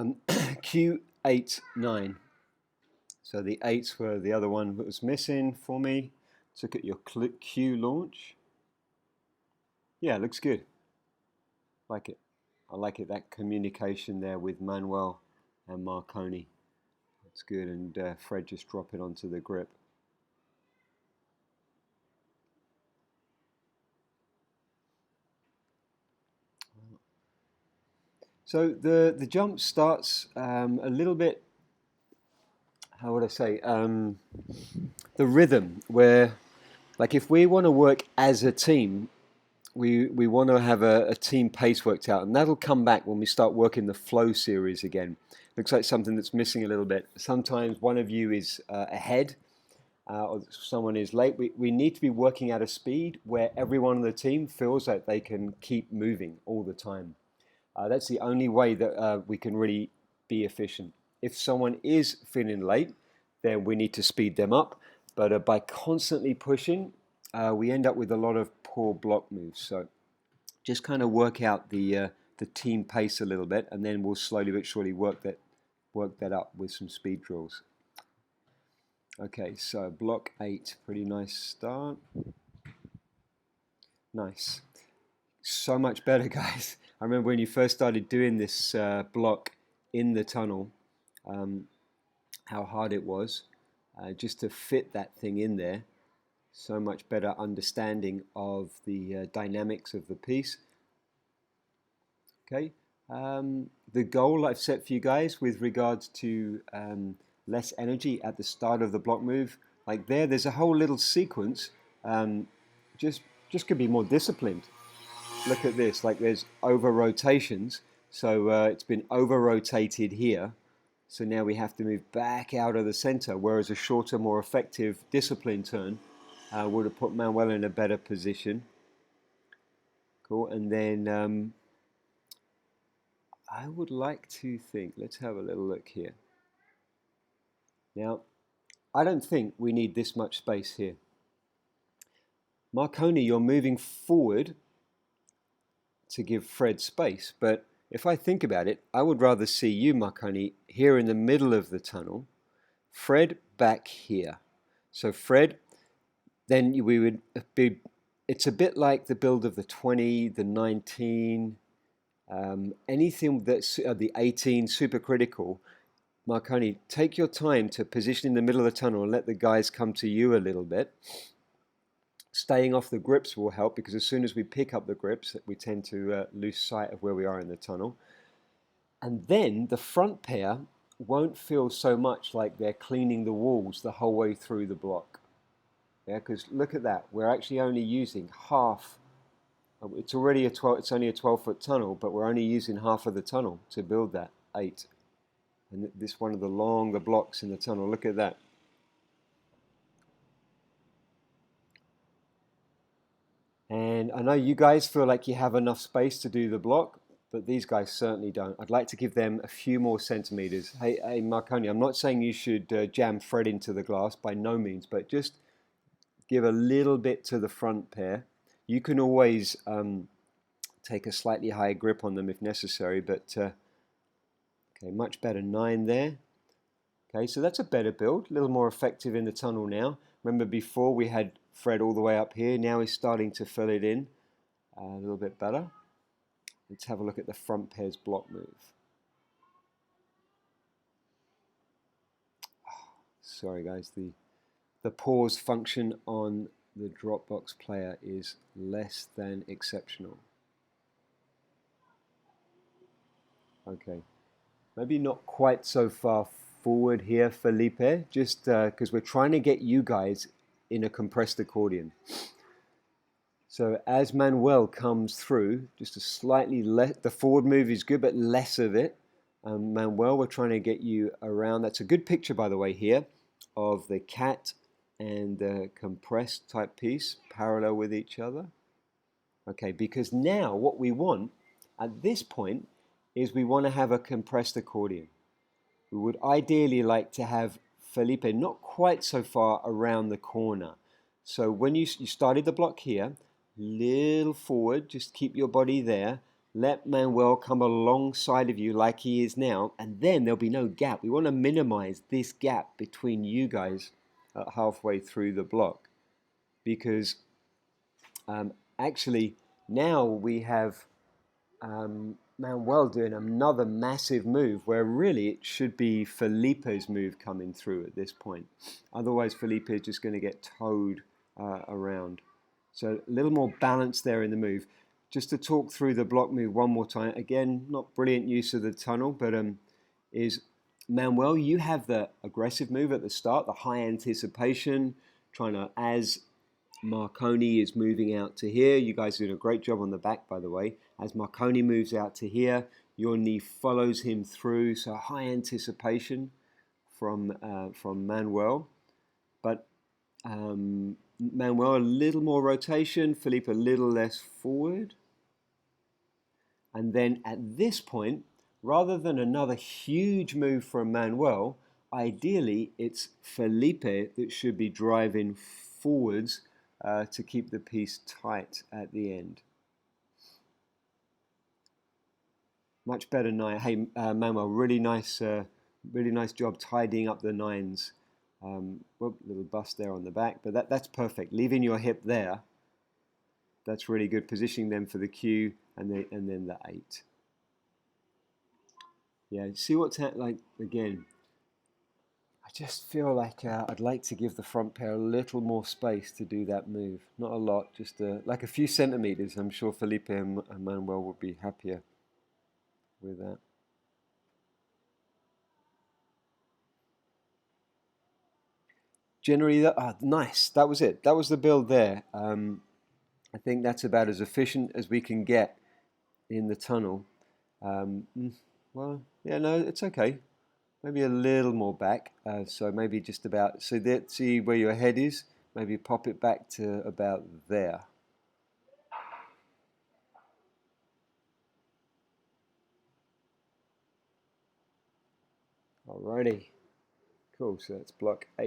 Q8, 9. So the 8s were the other one that was missing for me. Let's look at your Q launch. Yeah, it looks good. Like it. I like it, that communication there with Manuel and Marconi. It's good, and Fred just drop it onto the grip. So the jump starts a little bit, how would I say, the rhythm where, like if we want to work as a team, we want to have a team pace worked out, and that'll come back when we start working the flow series again. Looks like something that's missing a little bit. Sometimes one of you is ahead, or someone is late. We need to be working at a speed where everyone on the team feels like they can keep moving all the time. That's the only way that we can really be efficient. If someone is feeling late, then we need to speed them up. But by constantly pushing, we end up with a lot of poor block moves. So just kind of work out the team pace a little bit, and then we'll slowly but surely work that up with some speed drills. Okay, so block 8, pretty nice start. Nice. So much better, guys. I remember when you first started doing this block in the tunnel, how hard it was just to fit that thing in there. So much better understanding of the dynamics of the piece. Okay, the goal I've set for you guys with regards to less energy at the start of the block move, like there's a whole little sequence. Just could be more disciplined. Look at this, like there's over rotations, so it's been over rotated here, so now we have to move back out of the center, whereas a shorter, more effective discipline turn would have put Manuel in a better position. Cool, and then I would like to think, let's have a little look here. Now, I don't think we need this much space here. Marconi, you're moving forward to give Fred space, but if I think about it, I would rather see you, Marconi, here in the middle of the tunnel, Fred back here. So Fred, then we would be, it's a bit like the build of the 20, the 19, anything that's the 18 supercritical. Marconi, take your time to position in the middle of the tunnel and let the guys come to you a little bit. Staying off the grips will help, because as soon as we pick up the grips, we tend to lose sight of where we are in the tunnel. And then the front pair won't feel so much like they're cleaning the walls the whole way through the block. Yeah, because look at that. We're actually only using half. It's already it's only a 12-foot tunnel, but we're only using half of the tunnel to build that 8. And this one of the longer blocks in the tunnel. Look at that. And I know you guys feel like you have enough space to do the block, but these guys certainly don't. I'd like to give them a few more centimeters. Hey, Marconi, I'm not saying you should jam Fred into the glass, by no means, but just give a little bit to the front pair. You can always take a slightly higher grip on them if necessary, but okay, much better, 9 there. Okay, so that's a better build, a little more effective in the tunnel now. Remember before we had Fred all the way up here, now he's starting to fill it in a little bit better. Let's have a look at the front pair's block move. Sorry guys, the pause function on the Dropbox player is less than exceptional. Okay, maybe not quite so far forward here, Felipe, just because we're trying to get you guys in a compressed accordion. So as Manuel comes through, just a slightly less, the forward move is good, but less of it. Manuel, we're trying to get you around. That's a good picture, by the way, here of the cat and the compressed type piece parallel with each other. Okay, because now what we want at this point is we want to have a compressed accordion. We would ideally like to have Felipe not quite so far around the corner. So when you started the block here, little forward, just keep your body there, let Manuel come alongside of you like he is now, and then there'll be no gap. We want to minimize this gap between you guys halfway through the block, because actually now we have Manuel doing another massive move where really it should be Felipe's move coming through at this point. Otherwise, Felipe is just going to get towed around. So a little more balance there in the move. Just to talk through the block move one more time. Again, not brilliant use of the tunnel, but is Manuel, you have the aggressive move at the start, the high anticipation, trying to, as Marconi is moving out to here. You guys are doing a great job on the back, by the way. As Marconi moves out to here, your knee follows him through. So high anticipation from Manuel. But Manuel, a little more rotation. Felipe, a little less forward. And then at this point, rather than another huge move from Manuel, ideally it's Felipe that should be driving forwards to keep the piece tight at the end. Much better nine. Hey, Manuel, really nice job tidying up the nines. Little bust there on the back, but that's perfect. Leaving your hip there, that's really good. Positioning them for the cue and then the 8. Yeah, see what's like again. I just feel like I'd like to give the front pair a little more space to do that move. Not a lot, just like a few centimeters. I'm sure Felipe and Manuel would be happier with that. Generally, nice. That was it. That was the build there. I think that's about as efficient as we can get in the tunnel. Well, yeah, no, it's okay. Maybe a little more back. So maybe just about, so that, see where your head is? Maybe pop it back to about there. Alrighty. Cool, so that's block 8.